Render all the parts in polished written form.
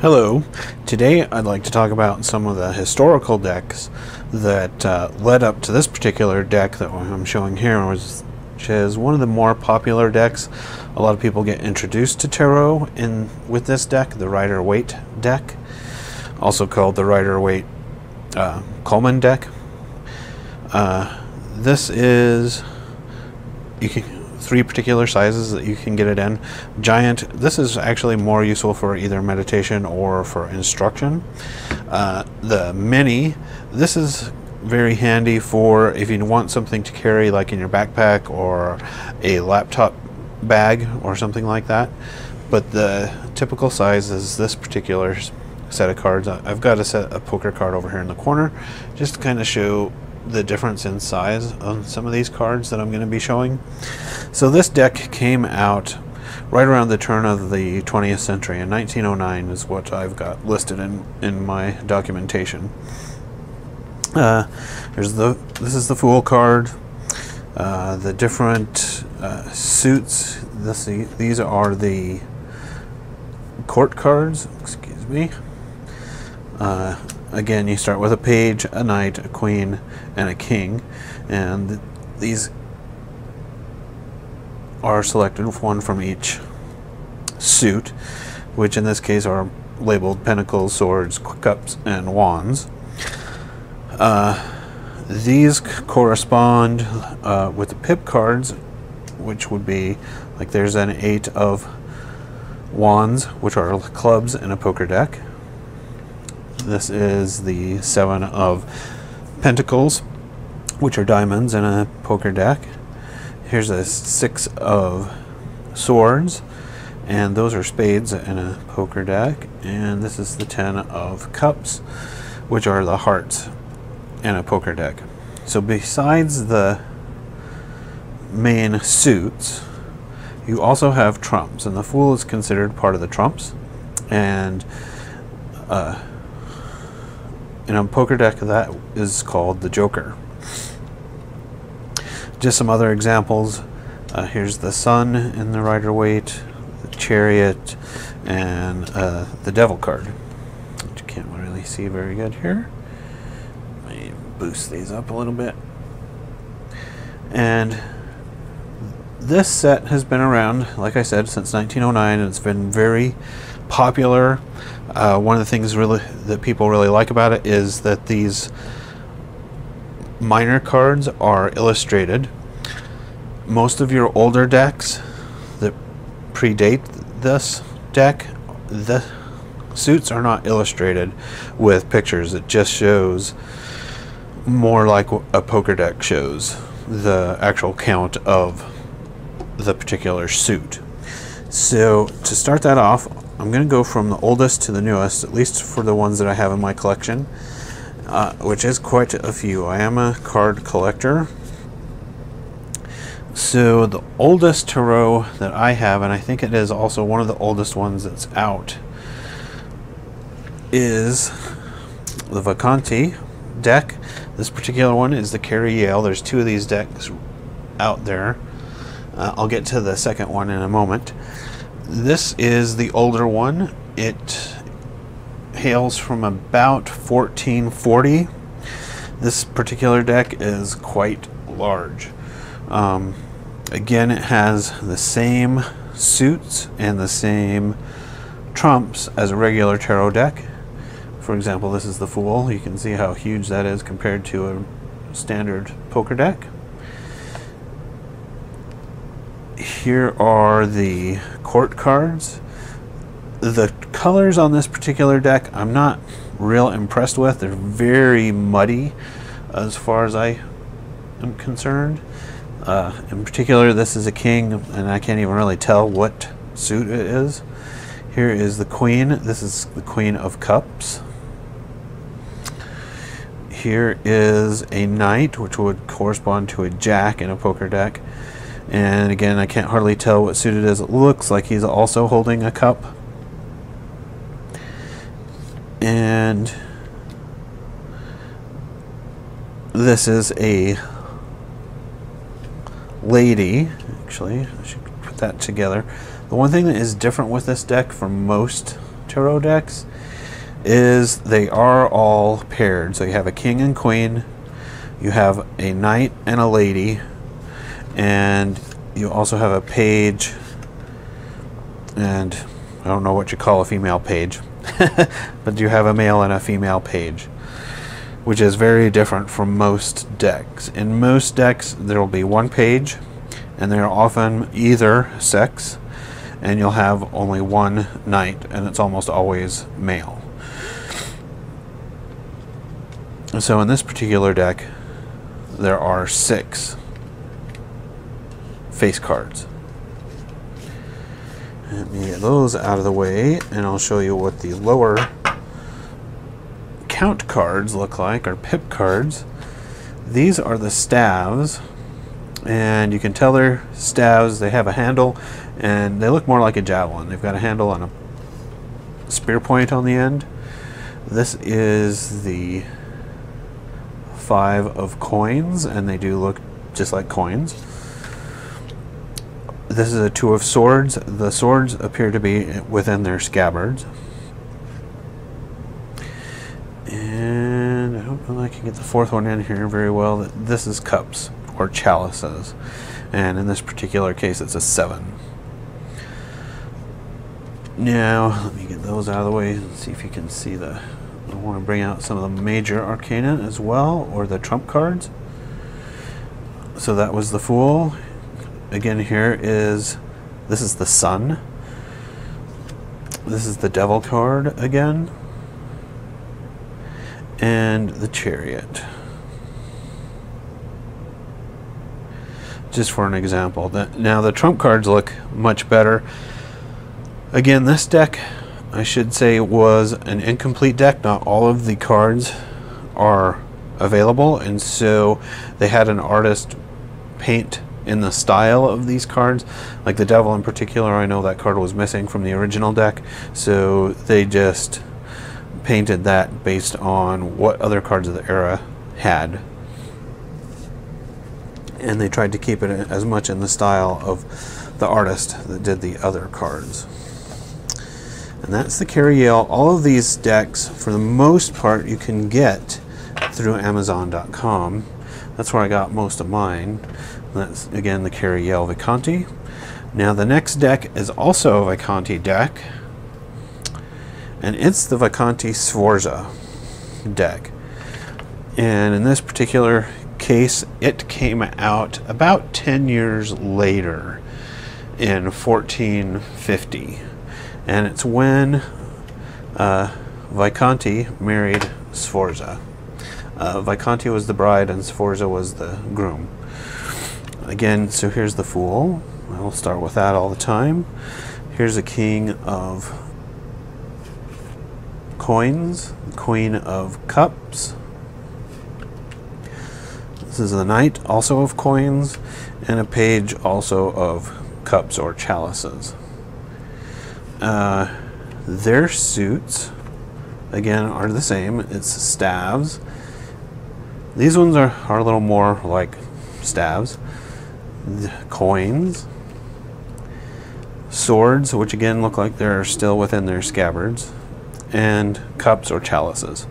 Hello. Today I'd like to talk about some of the historical decks that led up to this particular deck that I'm showing here, which is one of the more popular decks. A lot of people get introduced to tarot with this deck, the Rider-Waite Deck, also called the Rider-Waite Coleman Deck. This is three particular sizes that you can get it in. Giant, this is actually more useful for either meditation or for instruction. The mini, this is very handy for if you want something to carry like in your backpack or a laptop bag or something like that. But the typical size is this particular set of cards. I've got a poker card over here in the corner just to kind of show the difference in size on some of these cards that I'm going to be showing. So this deck came out right around the turn of the 20th century. In 1909 is what I've got listed in my documentation. This is the Fool card. The different suits. These are the court cards. Excuse me. Again, you start with a page, a knight, a queen, and a king, and these are selected, one from each suit, which in this case are labeled pentacles, swords, cups, and wands. These correspond with the pip cards, which would be like there's an 8 of wands, which are clubs in a poker deck. This is the 7 of pentacles, which are diamonds in a poker deck. Here's a 6 of swords, and those are spades in a poker deck. And this is the 10 of cups, which are the hearts in a poker deck. So besides the main suits, you also have trumps, and the Fool is considered part of the trumps. And in a poker deck, that is called the Joker. Just some other examples. Here's the Sun in the Rider-Waite, the Chariot, and the Devil card, which you can't really see very good here. Let me boost these up a little bit. And this set has been around, like I said, since 1909, and it's been very popular. One of the things that people really like about it is that these minor cards are illustrated. Most of your older decks that predate this deck, the suits are not illustrated with pictures. It just shows more like a poker deck shows, the actual count of the particular suit. So to start that off, I'm going to go from the oldest to the newest, at least for the ones that I have in my collection, which is quite a few. I am a card collector. So the oldest tarot that I have, and I think it is also one of the oldest ones that's out, is the Visconti deck. This particular one is the Cary Yale. There's 2 of these decks out there. I'll get to the second one in a moment. This is the older one. It hails from about 1440. This particular deck is quite large. Again, it has the same suits and the same trumps as a regular tarot deck. For example, this is the Fool. You can see how huge that is compared to a standard poker deck. Here are the court cards. The colors on this particular deck I'm not real impressed with. They're very muddy as far as I am concerned. In particular, this is a king, and I can't even really tell what suit it is. Here is the queen. This is the Queen of Cups. Here is a knight, which would correspond to a jack in a poker deck. And again, I can't hardly tell what suit it is. It looks like he's also holding a cup. And this is a lady. Actually, I should put that together. The one thing that is different with this deck from most tarot decks is they are all paired. So you have a king and queen, you have a knight and a lady, and you also have a page, and I don't know what you call a female page, but you have a male and a female page, which is very different from most decks. In most decks, there will be one page, and they're often either sex, and you'll have only one knight, and it's almost always male. So in this particular deck, there are 6 face cards. Let me get those out of the way, and I'll show you what the lower count cards look like, or pip cards. These are the staves, and you can tell they're staves. They have a handle, and they look more like a javelin. They've got a handle and a spear point on the end. This is the 5 of coins, and they do look just like coins. This is a 2 of swords. The swords appear to be within their scabbards. And I don't know if I can get the 4th one in here very well. This is cups, or chalices. And in this particular case, it's a 7. Now, let me get those out of the way and see if you can see the... I want to bring out some of the major arcana as well, or the trump cards. So that was the Fool. Again, this is the Sun. This is the Devil card again. And the Chariot. Just for an example. Now the trump cards look much better. Again, this deck, I should say, was an incomplete deck. Not all of the cards are available, and so they had an artist paint in the style of these cards. Like the Devil in particular, I know that card was missing from the original deck, so they just painted that based on what other cards of the era had, and they tried to keep it as much in the style of the artist that did the other cards. And that's the Cary Yale. All of these decks, for the most part, you can get through Amazon.com. That's where I got most of mine. That's, again, the Cary Yale Visconti. Now, the next deck is also a Visconti deck, and it's the Visconti-Sforza deck. And in this particular case, it came out about 10 years later, in 1450. And it's when Visconti married Sforza. Visconti was the bride and Sforza was the groom. Again, so here's the Fool. I'll start with that all the time. Here's a King of Coins, Queen of Cups. This is the Knight, also of Coins, and a Page, also of Cups or Chalices. Their suits, again, are the same. It's staves. These ones are a little more like staves. The coins. Swords, which again look like they're still within their scabbards. And cups or chalices.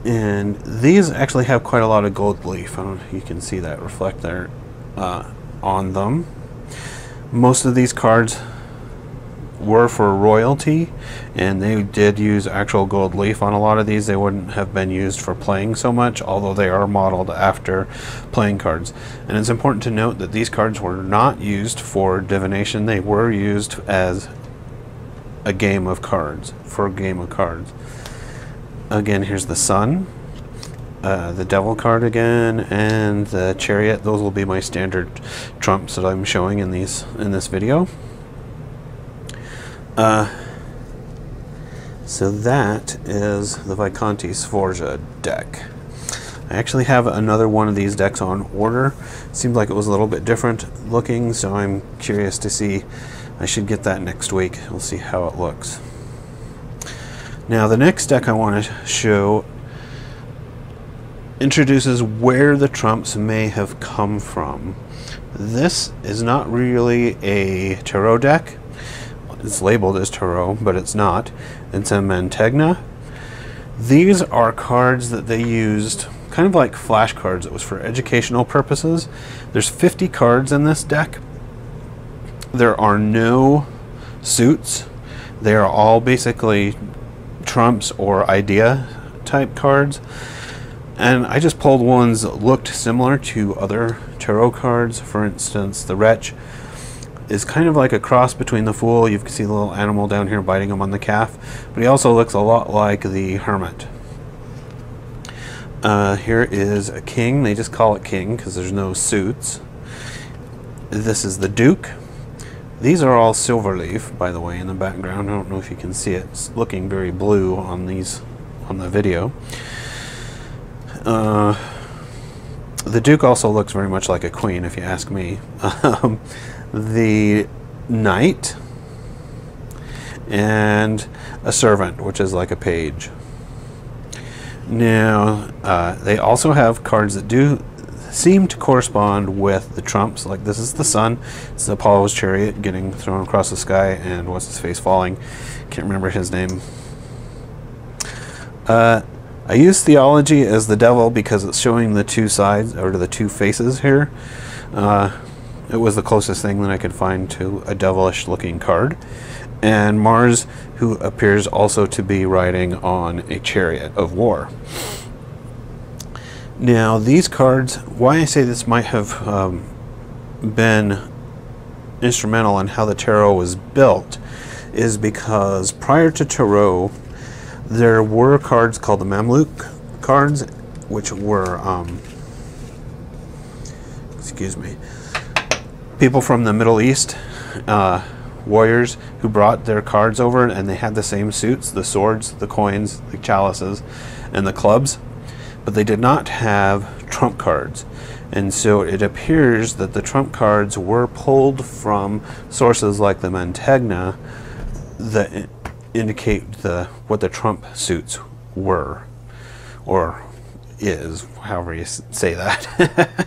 And these actually have quite a lot of gold leaf. I don't know if you can see that reflect there on them. Most of these cards were for royalty, and they did use actual gold leaf on a lot of these. They wouldn't have been used for playing so much, although they are modeled after playing cards. And it's important to note that these cards were not used for divination. They were used as a game of cards, for a game of cards. Again, here's the Sun, the Devil card again, and the Chariot. Those will be my standard trumps that I'm showing in this video. So that is the Visconti-Sforza deck. I actually have another one of these decks on order. Seemed like it was a little bit different looking, so I'm curious to see. I should get that next week. We'll see how it looks. Now the next deck I want to show introduces where the trumps may have come from. This is not really a tarot deck. It's labeled as tarot, but it's not. It's a Mantegna. These are cards that they used, kind of like flashcards. It was for educational purposes. There's 50 cards in this deck. There are no suits. They are all basically trumps or idea type cards. And I just pulled ones that looked similar to other tarot cards. For instance, the Wretch is kind of like a cross between the Fool. You can see the little animal down here biting him on the calf. But he also looks a lot like the Hermit. Here is a King. They just call it King because there's no suits. This is the Duke. These are all silverleaf, by the way, in the background. I don't know if you can see it. It's looking very blue on these, on the video. The Duke also looks very much like a queen, if you ask me. The Knight and a Servant, which is like a page. Now, they also have cards that do seem to correspond with the trumps. Like this is the Sun. It's Apollo's chariot getting thrown across the sky, and what's his face falling. Can't remember his name. I use theology as the devil because it's showing the two sides, or the two faces here. It was the closest thing that I could find to a devilish looking card. And Mars, who appears also to be riding on a chariot of war. Now these cards, why I say this might have been instrumental in how the tarot was built is because prior to tarot there were cards called the Mamluk cards, which were excuse me, people from the Middle East, warriors who brought their cards over, and they had the same suits, the swords, the coins, the chalices, and the clubs, but they did not have trump cards. And so it appears that the trump cards were pulled from sources like the Mantegna that indicate what the trump suits were, or is, however you say that.